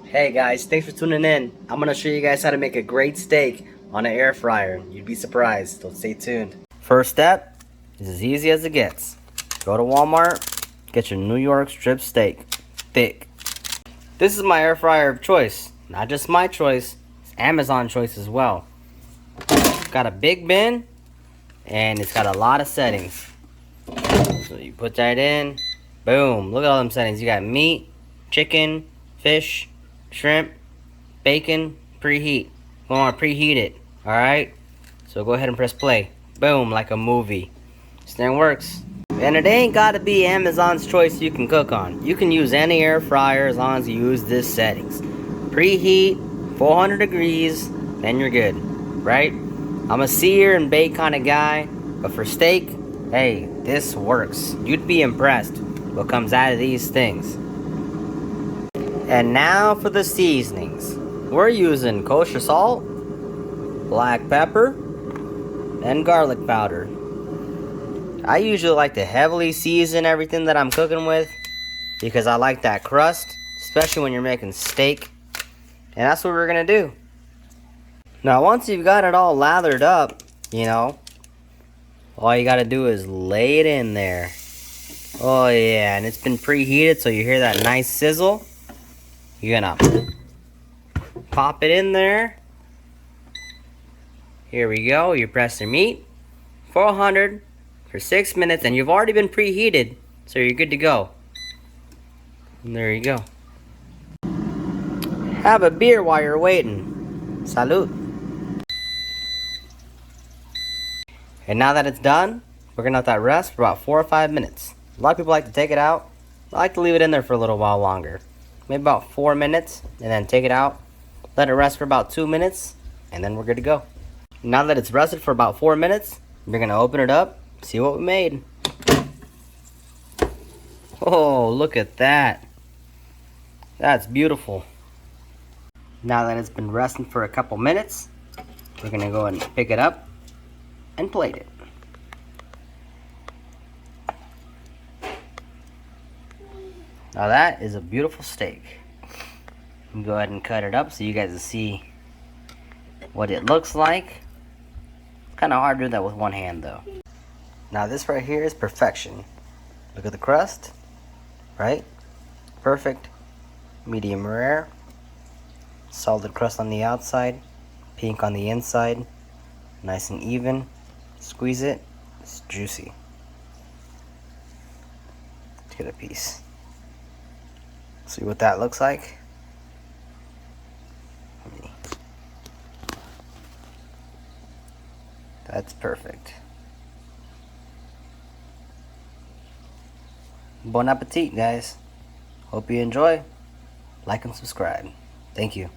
Hey guys, thanks for tuning in. I'm gonna show you guys how to make a great steak on an air fryer. You'd be surprised, so stay tuned. First step is as easy as it gets. Go to Walmart, get your New York strip steak, thick. This is my air fryer of choice. Not just my choice, it's Amazon choice as well. Got a big bin, and it's got a lot of settings. So you put that in, boom, look at all them settings. You got meat, chicken, fish, shrimp, bacon, preheat. We want to preheat it, alright? So go ahead and press play. Boom, like a movie. This thing works. And it ain't gotta be Amazon's choice you can cook on. You can use any air fryer as long as you use this settings. Preheat, 400 degrees, then you're good, right? I'm a sear and bake kind of guy, but for steak, hey, this works. You'd be impressed what comes out of these things. And now for the seasonings. We're using kosher salt, black pepper, and garlic powder. I usually like to heavily season everything that I'm cooking with because I like that crust, especially when you're making steak. And that's what we're gonna do. Now once you've got it all lathered up, all you gotta do is lay it in there. Oh yeah, and it's been preheated, so you hear that nice sizzle. You're gonna pop it in there. Here we go. You press the meat, 400 for 6 minutes, and you've already been preheated, so you're good to go. And there you go. Have a beer while you're waiting. Salud. And now that it's done, we're gonna let that rest for about 4 or 5 minutes. A lot of people like to take it out. I like to leave it in there for a little while longer. Maybe about 4 minutes, and then take it out. Let it rest for about 2 minutes, and then we're good to go. Now that it's rested for about 4 minutes, we're gonna open it up, see what we made. Oh, look at that. That's beautiful. Now that it's been resting for a couple minutes, we're gonna go ahead and pick it up and plate it. Now that is a beautiful steak. You can go ahead and cut it up so you guys can see what it looks like. It's kind of hard to do that with one hand though. Now this right here is perfection. Look at the crust, right? Perfect. Medium rare. Solid crust on the outside, pink on the inside. Nice and even. Squeeze it, it's juicy. Let's get a piece. See what that looks like? That's perfect. Bon appetit, guys. Hope you enjoy. Like and subscribe. Thank you.